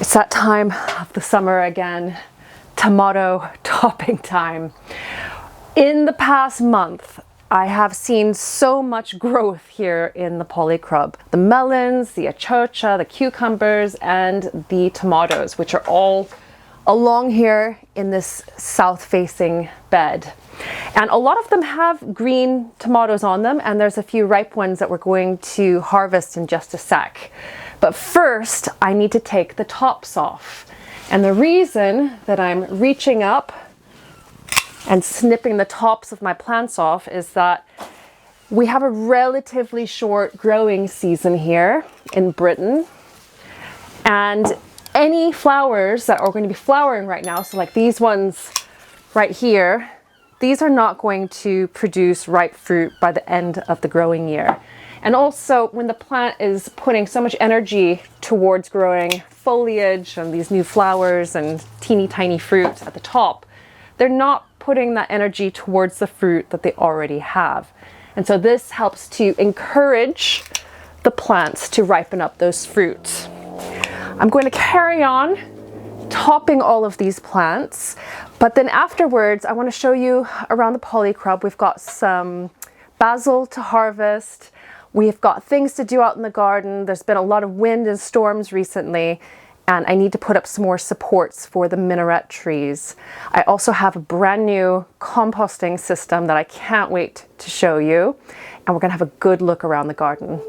It's that time of the summer again, tomato topping time. In the past month, I have seen so much growth here in the Polycrub. The melons, the achocha, the cucumbers, and the tomatoes, which are all along here in this south-facing bed. And a lot of them have green tomatoes on them, and there's a few ripe ones that we're going to harvest in just a sec. But first, I need to take the tops off. And the reason that I'm reaching up and snipping the tops of my plants off is that we have a relatively short growing season here in Britain. And any flowers that are going to be flowering right now, so like these ones right here, these are not going to produce ripe fruit by the end of the growing year. And also, when the plant is putting so much energy towards growing foliage and these new flowers and teeny tiny fruit at the top, they're not putting that energy towards the fruit that they already have. And so this helps to encourage the plants to ripen up those fruits. I'm going to carry on topping all of these plants, but then afterwards I want to show you around the Polycrub. We've got some basil to harvest. We've got things to do out in the garden. There's been a lot of wind and storms recently, and I need to put up some more supports for the Minarette trees. I also have a brand new composting system that I can't wait to show you, and we're gonna have a good look around the garden.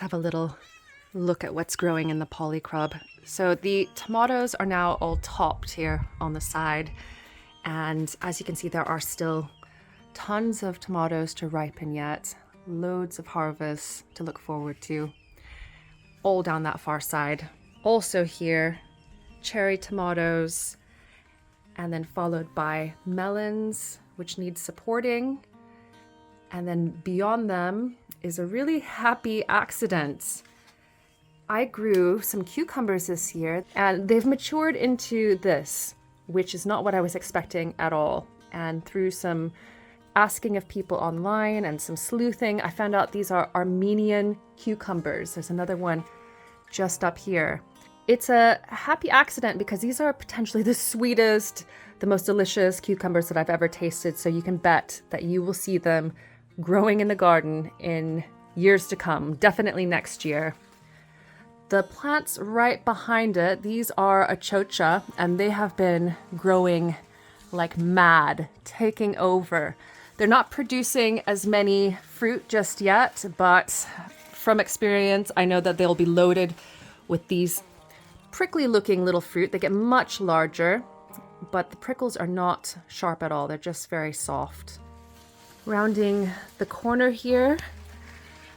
Have a little look at what's growing in the Polycrub. So the tomatoes are now all topped here on the side, and as you can see, there are still tons of tomatoes to ripen yet, loads of harvests to look forward to, all down that far side. Also here, cherry tomatoes, and then followed by melons, which need supporting, and then beyond them is a really happy accident. I grew some cucumbers this year and they've matured into this, which is not what I was expecting at all. And through some asking of people online and some sleuthing, I found out these are Armenian cucumbers. There's another one just up here. It's a happy accident because these are potentially the sweetest, the most delicious cucumbers that I've ever tasted. So you can bet that you will see them growing in the garden in years to come, definitely next year. The plants right behind it, these are achocha, and they have been growing like mad, taking over. They're not producing as many fruit just yet, but from experience, I know that they'll be loaded with these prickly looking little fruit. They get much larger, but the prickles are not sharp at all. They're just very soft. Rounding the corner here,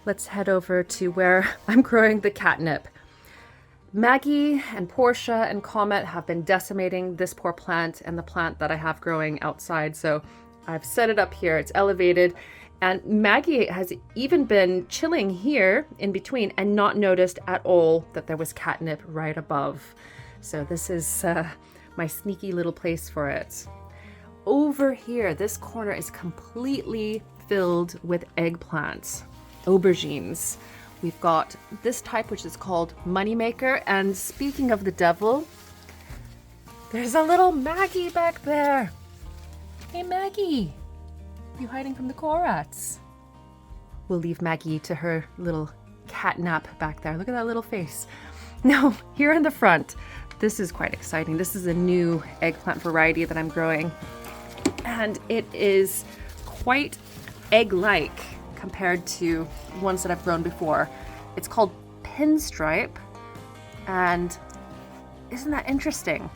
let's head over to where I'm growing the catnip. Maggie and Portia and Comet have been decimating this poor plant and the plant that I have growing outside. So I've set it up here, it's elevated, and Maggie has even been chilling here in between and not noticed at all that there was catnip right above. So this is my sneaky little place for it. Over here, this corner is completely filled with eggplants, aubergines. We've got this type, which is called Moneymaker. And speaking of the devil, there's a little Maggie back there. Hey, Maggie, are you hiding from the Korats? We'll leave Maggie to her little cat nap back there. Look at that little face. Now, here in the front, this is quite exciting. This is a new eggplant variety that I'm growing. And it is quite egg-like compared to ones that I've grown before. It's called Pinstripe, and isn't that interesting?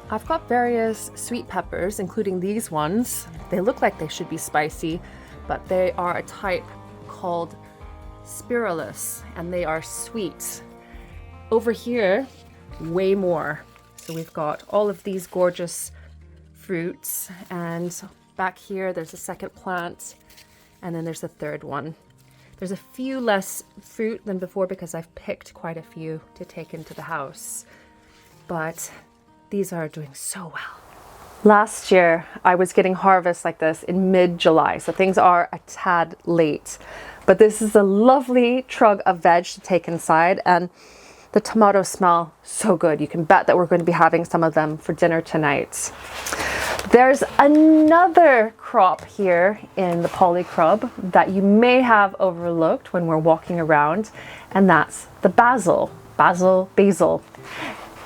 I've got various sweet peppers, including these ones. They look like they should be spicy, but they are a type called Spirulus, and they are sweet. Over here, way more. So we've got all of these gorgeous fruits, and back here there's a second plant, and then there's a third one. There's a few less fruit than before because I've picked quite a few to take into the house. but these are doing so well. Last year, I was getting harvests like this in mid-July, so things are a tad late. But this is a lovely trug of veg to take inside, and the tomatoes smell so good. You can bet that we're going to be having some of them for dinner tonight. There's another crop here in the Polycrub that you may have overlooked when we're walking around, and that's the basil. Basil.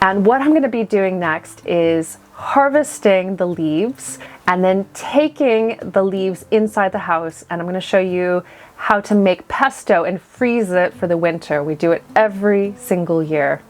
And what I'm going to be doing next is harvesting the leaves and then taking the leaves inside the house, and I'm going to show you how to make pesto and freeze it for the winter. We do it every single year.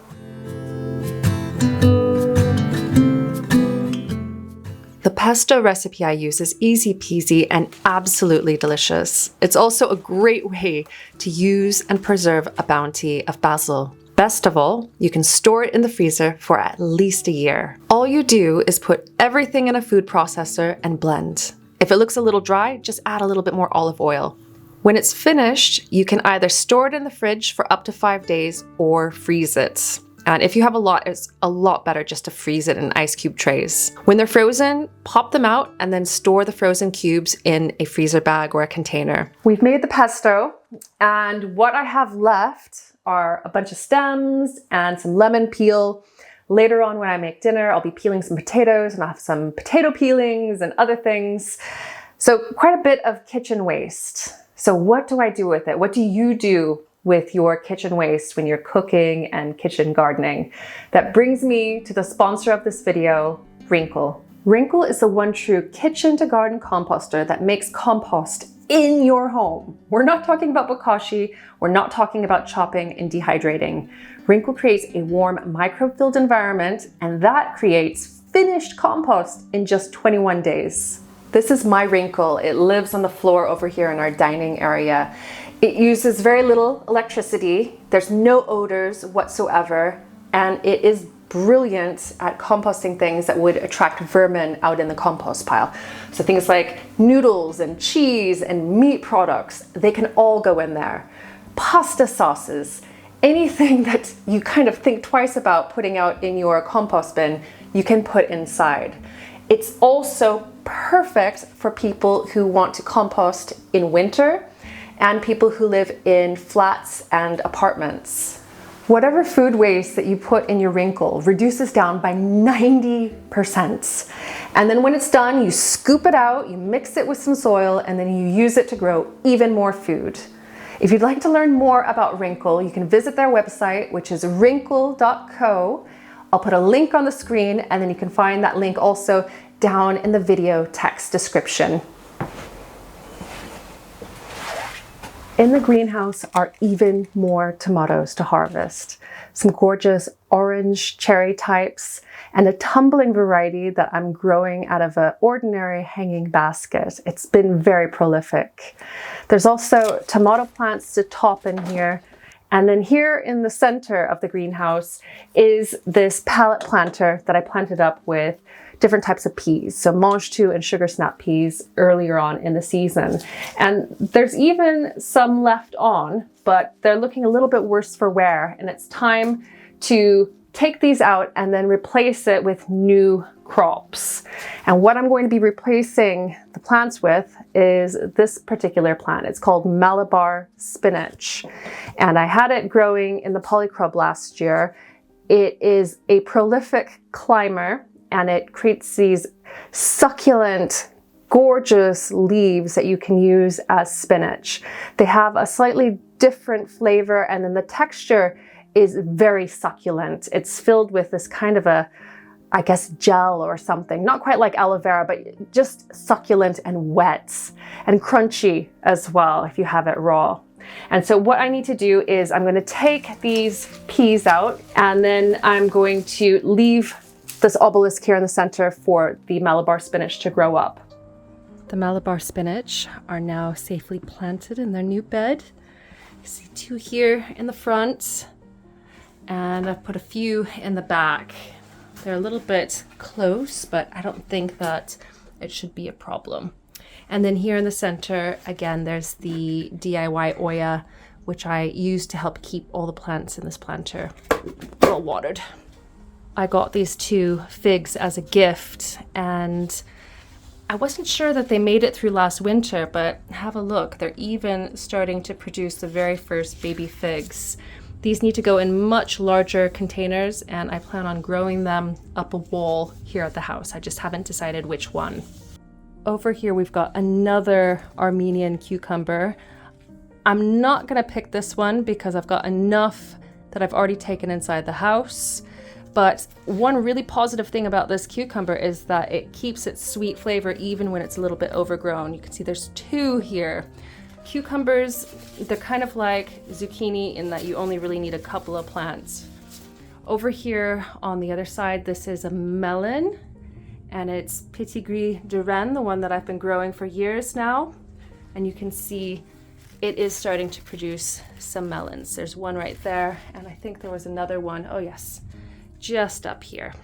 The pesto recipe I use is easy peasy and absolutely delicious. It's also a great way to use and preserve a bounty of basil. Best of all, you can store it in the freezer for at least a year. All you do is put everything in a food processor and blend. If it looks a little dry, just add a little bit more olive oil. When it's finished, you can either store it in the fridge for up to 5 days or freeze it. And if you have a lot, it's a lot better just to freeze it in ice cube trays. When they're frozen, pop them out and then store the frozen cubes in a freezer bag or a container. We've made the pesto, and what I have left are a bunch of stems and some lemon peel. Later on when I make dinner, I'll be peeling some potatoes, and I'll have some potato peelings and other things. So quite a bit of kitchen waste. So what do I do with it? What do you do with your kitchen waste when you're cooking and kitchen gardening? That brings me to the sponsor of this video, Wrinkle. Wrinkle is the one true kitchen to garden composter that makes compost in your home. We're not talking about bokashi. We're not talking about chopping and dehydrating. Wrinkle creates a warm microbe-filled environment, and that creates finished compost in just 21 days. This is my Wrinkle. It lives on the floor over here in our dining area. It uses very little electricity. There's no odors whatsoever, and it is brilliant at composting things that would attract vermin out in the compost pile. So things like noodles and cheese and meat products, they can all go in there. Pasta sauces, anything that you kind of think twice about putting out in your compost bin, you can put inside. It's also perfect for people who want to compost in winter and people who live in flats and apartments. Whatever food waste that you put in your Wrinkle reduces down by 90%. And then when it's done, you scoop it out, you mix it with some soil, and then you use it to grow even more food. If you'd like to learn more about Wrinkle, you can visit their website, which is wrinkle.co. I'll put a link on the screen, and then you can find that link also down in the video text description. In the greenhouse are even more tomatoes to harvest. Some gorgeous orange cherry types and a tumbling variety that I'm growing out of an ordinary hanging basket. It's been very prolific. There's also tomato plants to top in here. And then here in the center of the greenhouse is this pallet planter that I planted up with different types of peas, so mange tout and sugar snap peas earlier on in the season. And there's even some left on, but they're looking a little bit worse for wear, and it's time to take these out and then replace it with new crops. And what I'm going to be replacing the plants with is this particular plant. It's called Malabar spinach. And I had it growing in the Polycrub last year. It is a prolific climber, and it creates these succulent, gorgeous leaves that you can use as spinach. They have a slightly different flavor, and then the texture is very succulent. It's filled with this kind of a, I guess, gel or something. Not quite like aloe vera, but just succulent and wet and crunchy as well if you have it raw. And so what I need to do is I'm going to take these peas out, and then I'm going to leave this obelisk here in the center for the Malabar spinach to grow up. The Malabar spinach are now safely planted in their new bed. You see 2 here in the front, and I've put a few in the back. They're a little bit close, but I don't think that it should be a problem. And then here in the center, again, there's the DIY Oya, which I use to help keep all the plants in this planter well watered. I got these 2 figs as a gift, and I wasn't sure that they made it through last winter, but have a look. They're even starting to produce the very first baby figs. These need to go in much larger containers, and I plan on growing them up a wall here at the house. I just haven't decided which one. Over here we've got another Armenian cucumber. I'm not gonna pick this one because I've got enough that I've already taken inside the house. But one really positive thing about this cucumber is that it keeps its sweet flavor even when it's a little bit overgrown. You can see there's 2 here. Cucumbers, they're kind of like zucchini in that you only really need a couple of plants. Over here on the other side, this is a melon, and it's Petit Gris de Rennes, the one that I've been growing for years now. And you can see it is starting to produce some melons. There's one right there, and I think there was another one. Oh yes, just up here.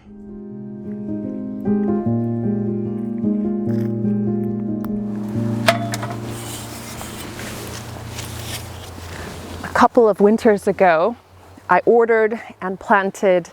A couple of winters ago, I ordered and planted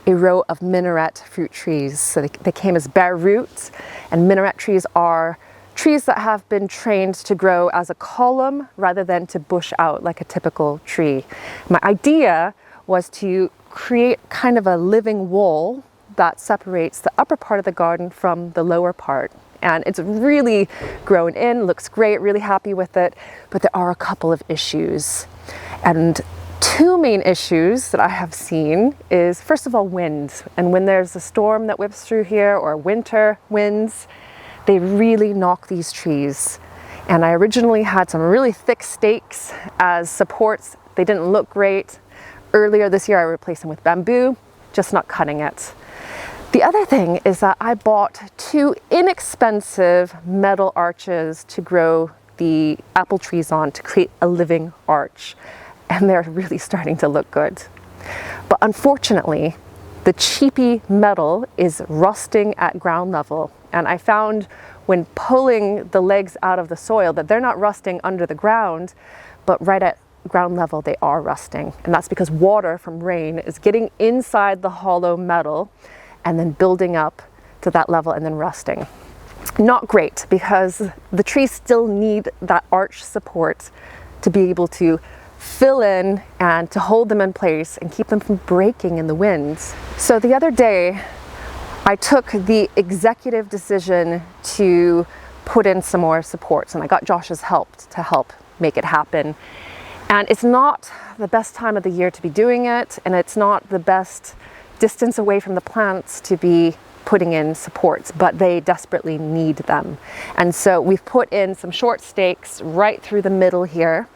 a row of Minarette fruit trees. So they came as bare roots, and Minarette trees are trees that have been trained to grow as a column rather than to bush out like a typical tree. My idea was to create kind of a living wall that separates the upper part of the garden from the lower part. And it's really grown in, looks great, really happy with it, but there are a couple of issues. And 2 main issues that I have seen is, first of all, wind. And when there's a storm that whips through here, or winter winds, they really knock these trees. And I originally had some really thick stakes as supports. They didn't look great. Earlier this year I replaced them with bamboo, just not cutting it. The other thing is that I bought 2 inexpensive metal arches to grow the apple trees on to create a living arch. And they're really starting to look good. But unfortunately, the cheapy metal is rusting at ground level. And I found when pulling the legs out of the soil that they're not rusting under the ground, but right at ground level they are rusting. And that's because water from rain is getting inside the hollow metal and then building up to that level and then rusting. Not great, because the trees still need that arch support to be able to fill in and to hold them in place and keep them from breaking in the winds. So the other day I took the executive decision to put in some more supports, and I got Josh's help to help make it happen. And it's not the best time of the year to be doing it, and it's not the best distance away from the plants to be putting in supports, but they desperately need them. And so we've put in some short stakes right through the middle here,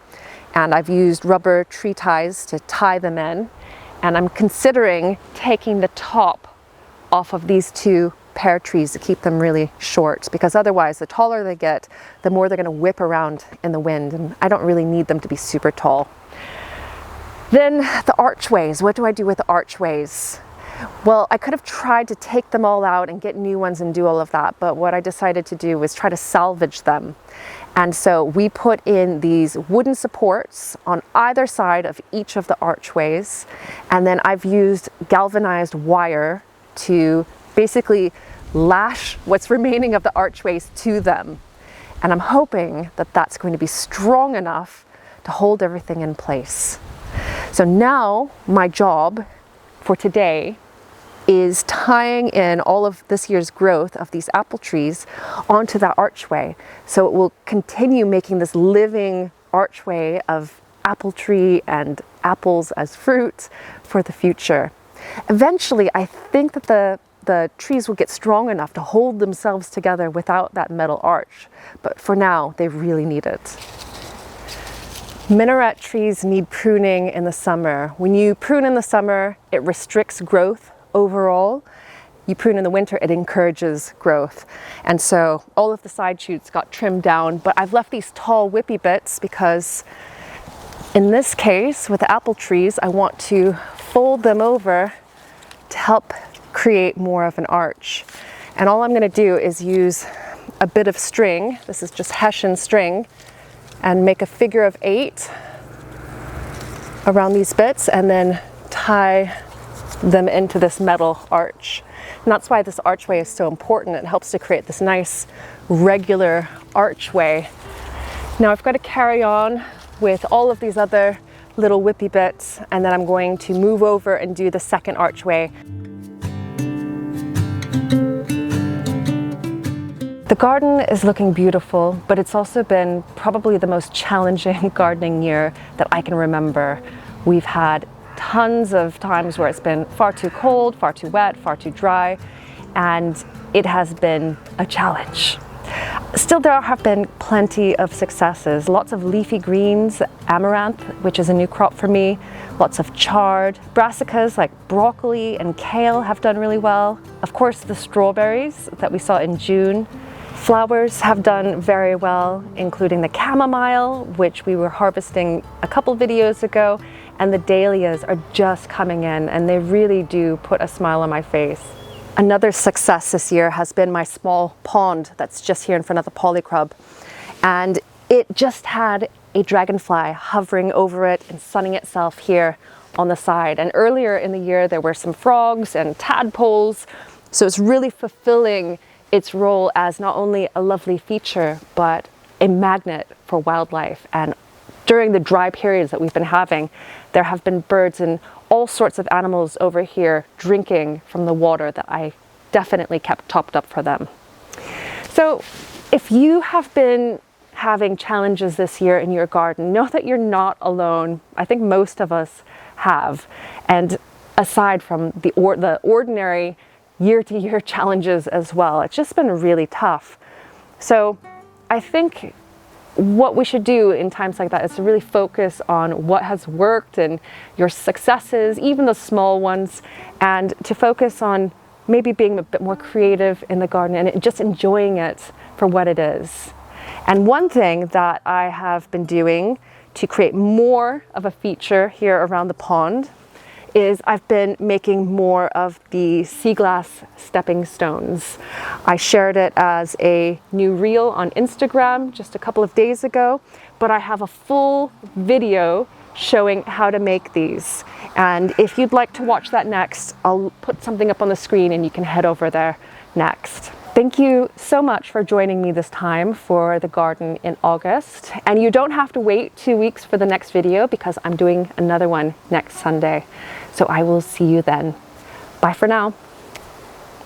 and I've used rubber tree ties to tie them in. And I'm considering taking the top off of these 2 pear trees to keep them really short, because otherwise the taller they get, the more they're going to whip around in the wind, and I don't really need them to be super tall. Then the archways. What do I do with the archways? Well, I could have tried to take them all out and get new ones and do all of that, but what I decided to do was try to salvage them. And so we put in these wooden supports on either side of each of the archways, and then I've used galvanized wire to basically lash what's remaining of the archways to them. And I'm hoping that that's going to be strong enough to hold everything in place. So now my job for today is tying in all of this year's growth of these apple trees onto that archway. So it will continue making this living archway of apple tree and apples as fruit for the future. Eventually, I think that the trees will get strong enough to hold themselves together without that metal arch. But for now, they really need it. Minarette trees need pruning in the summer. When you prune in the summer, it restricts growth overall. You prune in the winter, it encourages growth. And so all of the side shoots got trimmed down, but I've left these tall whippy bits because in this case, with the apple trees, I want to fold them over to help create more of an arch. And all I'm going to do is use a bit of string. This is just Hessian string, and make a figure of 8 around these bits, and then tie them into this metal arch. And that's why this archway is so important. It helps to create this nice regular archway. Now I've got to carry on with all of these other little whippy bits, and then I'm going to move over and do the second archway. The garden is looking beautiful, but it's also been probably the most challenging gardening year that I can remember. We've had tons of times where it's been far too cold, far too wet, far too dry, and it has been a challenge. Still, there have been plenty of successes. Lots of leafy greens, amaranth, which is a new crop for me, lots of chard. Brassicas like broccoli and kale have done really well. Of course, the strawberries that we saw in June. Flowers have done very well, including the chamomile, which we were harvesting a couple videos ago, and the dahlias are just coming in, and they really do put a smile on my face. Another success this year has been my small pond that's just here in front of the Polycrub, and it just had a dragonfly hovering over it and sunning itself here on the side. And earlier in the year there were some frogs and tadpoles, so it's really fulfilling its role as not only a lovely feature but a magnet for wildlife. And during the dry periods that we've been having, there have been birds and all sorts of animals over here drinking from the water that I definitely kept topped up for them. So if you have been having challenges this year in your garden, know that you're not alone. I think most of us have. And aside from the ordinary year-to-year challenges as well, it's just been really tough. So I think what we should do in times like that is to really focus on what has worked and your successes, even the small ones, and to focus on maybe being a bit more creative in the garden and just enjoying it for what it is. And one thing that I have been doing to create more of a feature here around the pond is I've been making more of the sea glass stepping stones. I shared it as a new reel on Instagram just a couple of days ago, but I have a full video showing how to make these. And if you'd like to watch that next, I'll put something up on the screen and you can head over there next. Thank you so much for joining me this time for the garden in August. And you don't have to wait 2 weeks for the next video because I'm doing another one next Sunday. So I will see you then. Bye for now.